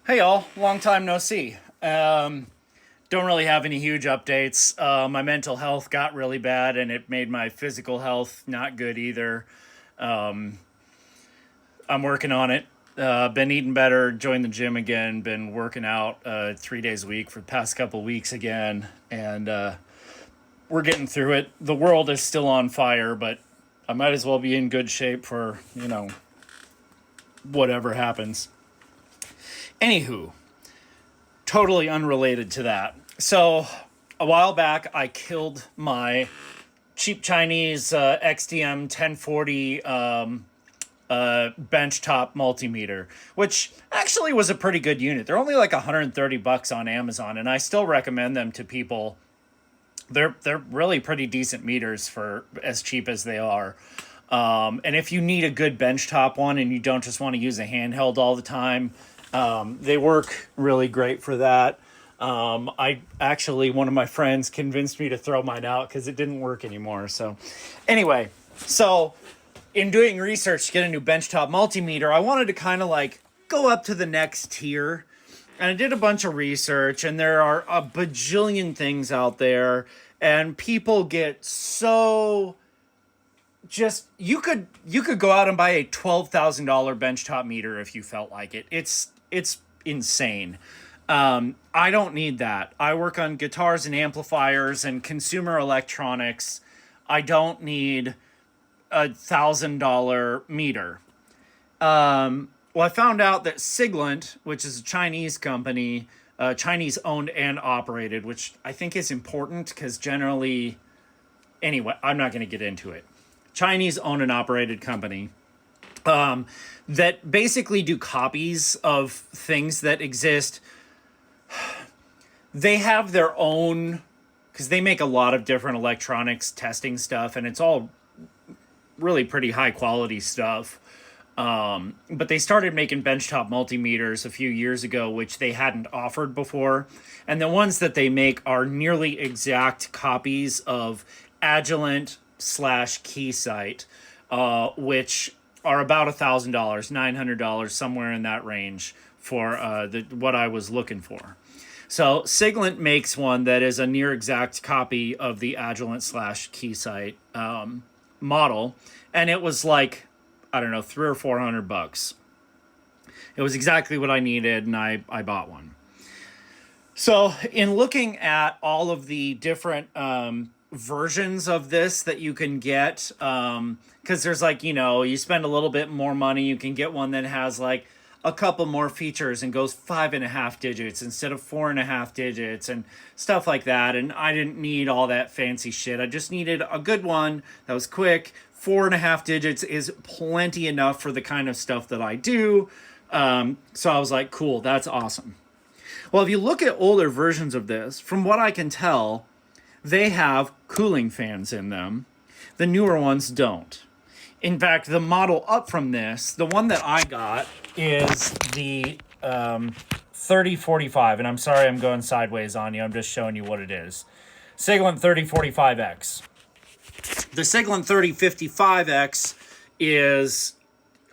Hey all, long time no see. Don't really have any huge updates. My mental health got really bad and it made my physical health not good either. I'm working on it. Been eating better, joined the gym again, been working out 3 days a week for the past couple weeks again, and we're getting through it. The world is still on fire, but I might as well be in good shape for, whatever happens. Anywho, totally unrelated to that. So, a while back, I killed my cheap Chinese XDM 1040 benchtop multimeter, which actually was a pretty good unit. They're only like $130 on Amazon, and I still recommend them to people. They're really pretty decent meters for as cheap as they are. And if you need a good benchtop one and you don't just want to use a handheld all the time, they work really great for that. I actually, one of my friends convinced me to throw mine out because it didn't work anymore. So, anyway, so in doing research to get a new benchtop multimeter, I wanted to kind of like go up to the next tier. And I did a bunch of research, and there are a bajillion things out there, and people get so just you could go out and buy a $12,000 benchtop meter if you felt like it. It's insane. I don't need that. I work on guitars and amplifiers and consumer electronics. I don't need $1,000 meter. Well, I found out that Siglent, which is a Chinese company, Chinese owned and operated, which I think is important because generally, anyway, I'm not going to get into it. Chinese owned and operated company that basically do copies of things that exist. They have their own, because they make a lot of different electronics testing stuff, and it's all really pretty high quality stuff. But they started making benchtop multimeters a few years ago, which they hadn't offered before. And the ones that they make are nearly exact copies of Agilent slash Keysight, which are about $1,000, $900, somewhere in that range for what I was looking for. So Siglent makes one that is a near exact copy of the Agilent slash Keysight model, and it was like, I don't know, $300 or $400. It was exactly what I needed, and I bought one. So, in looking at all of the different versions of this that you can get, because there's like, you spend a little bit more money, you can get one that has like a couple more features and goes 5.5 digits instead of 4.5 digits and stuff like that. And I didn't need all that fancy shit. I just needed a good one that was quick. 4.5 digits is plenty enough for the kind of stuff that I do. So I was like, cool, that's awesome. Well, if you look at older versions of this, from what I can tell, they have cooling fans in them. The newer ones don't. In fact, the model up from this, the one that I got, is the 3045. And I'm sorry I'm going sideways on you. I'm just showing you what it is. Siglent 3045X. The Siglent 3055X is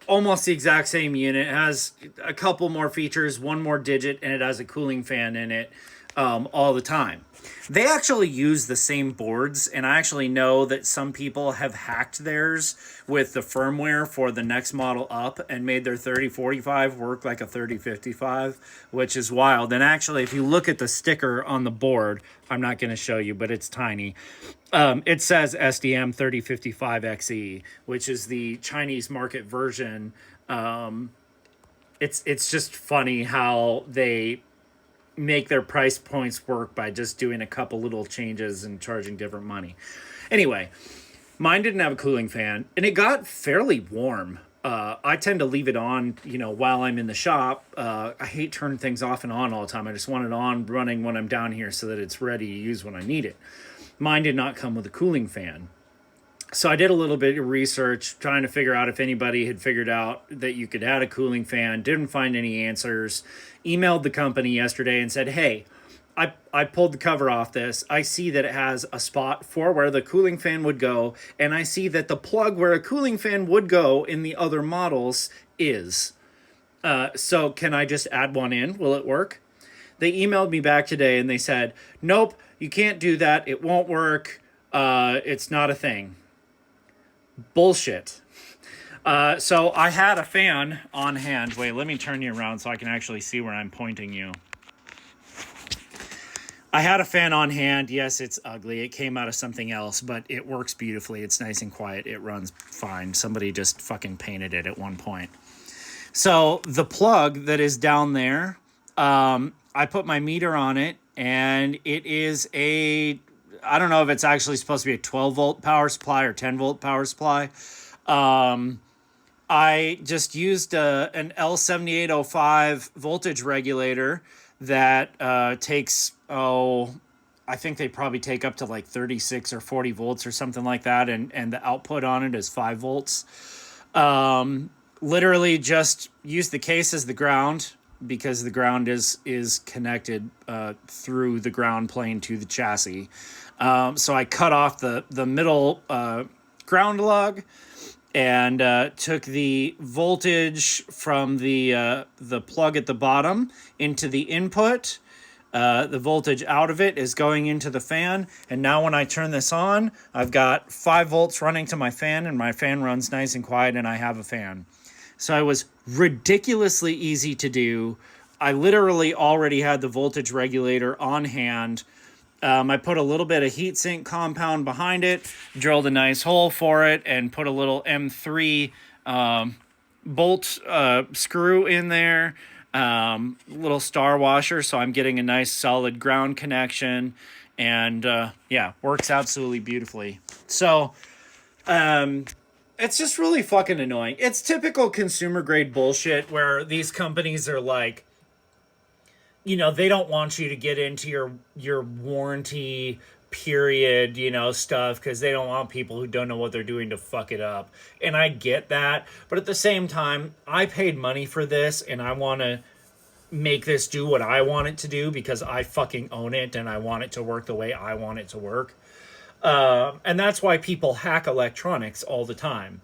almost the exact same unit. It has a couple more features, one more digit, and it has a cooling fan in it all the time. They actually use the same boards, and I actually know that some people have hacked theirs with the firmware for the next model up and made their 3045 work like a 3055, which is wild. And actually, if you look at the sticker on the board, I'm not going to show you, but it's tiny. It says SDM 3055XE, which is the Chinese market version. It's just funny how they make their price points work by just doing a couple little changes and charging different money. Anyway, mine didn't have a cooling fan, and it got fairly warm. I tend to leave it on, while I'm in the shop. I hate turning things off and on all the time. I just want it on running when I'm down here so that it's ready to use when I need it. Mine did not come with a cooling fan. So I did a little bit of research trying to figure out if anybody had figured out that you could add a cooling fan. Didn't find any answers. Emailed the company yesterday and said, hey, I pulled the cover off this. I see that it has a spot for where the cooling fan would go, and I see that the plug where a cooling fan would go in the other models is. So can I just add one in? Will it work? They emailed me back today and they said, nope, you can't do that. It won't work. It's not a thing. Bullshit. So I had a fan on hand. Wait, let me turn you around so I can actually see where I'm pointing you. I had a fan on hand. Yes, it's ugly. It came out of something else, but it works beautifully. It's nice and quiet. It runs fine. Somebody just fucking painted it at one point. So the plug that is down there, I put my meter on it, and it is I don't know if it's actually supposed to be a 12 volt power supply or 10 volt power supply. I just used an L7805 voltage regulator that takes, I think they probably take up to like 36 or 40 volts or something like that. And the output on it is 5 volts. Literally just use the case as the ground because the ground is connected through the ground plane to the chassis. So I cut off the middle ground lug and took the voltage from the plug at the bottom into the input. The voltage out of it is going into the fan. And now when I turn this on, I've got 5 volts running to my fan, and my fan runs nice and quiet, and I have a fan. So it was ridiculously easy to do. I literally already had the voltage regulator on hand. I put a little bit of heatsink compound behind it, drilled a nice hole for it, and put a little M3 bolt screw in there, little star washer, so I'm getting a nice solid ground connection, and yeah, works absolutely beautifully. So it's just really fucking annoying. It's typical consumer grade bullshit where these companies are like, you know, they don't want you to get into your warranty period, you know, stuff, because they don't want people who don't know what they're doing to fuck it up. And I get that, but at the same time, I paid money for this, and I want to make this do what I want it to do because I fucking own it, and I want it to work the way I want it to work. And that's why people hack electronics all the time.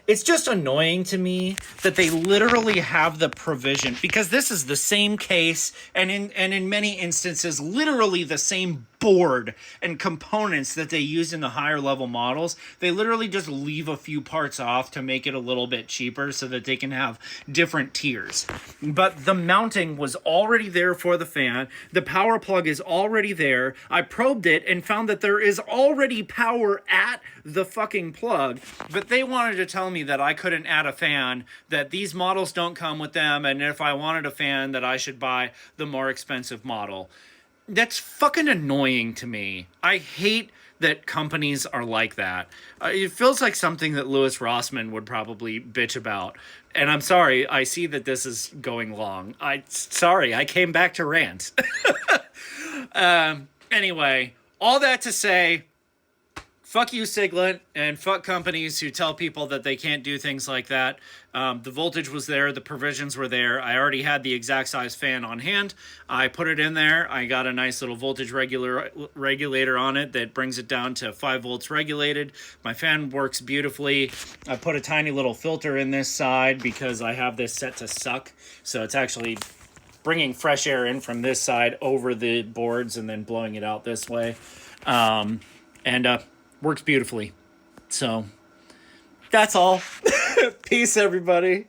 It's just annoying to me that they literally have the provision, because this is the same case, and in many instances, literally the same board and components that they use in the higher level models. They literally just leave a few parts off to make it a little bit cheaper so that they can have different tiers. But the mounting was already there for the fan. The power plug is already there. I probed it and found that there is already power at the fucking plug, but they wanted to tell me that I couldn't add a fan, that these models don't come with them, and if I wanted a fan that I should buy the more expensive model. That's fucking annoying to me. I hate that companies are like that. It feels like something that Louis Rossmann would probably bitch about. And I'm sorry, I see that this is going long. Sorry, I came back to rant. Anyway, all that to say, fuck you, Siglent, and fuck companies who tell people that they can't do things like that. The voltage was there. The provisions were there. I already had the exact size fan on hand. I put it in there. I got a nice little voltage regulator on it that brings it down to 5 volts regulated. My fan works beautifully. I put a tiny little filter in this side because I have this set to suck. So it's actually bringing fresh air in from this side over the boards and then blowing it out this way. Works beautifully. So that's all. Peace, everybody.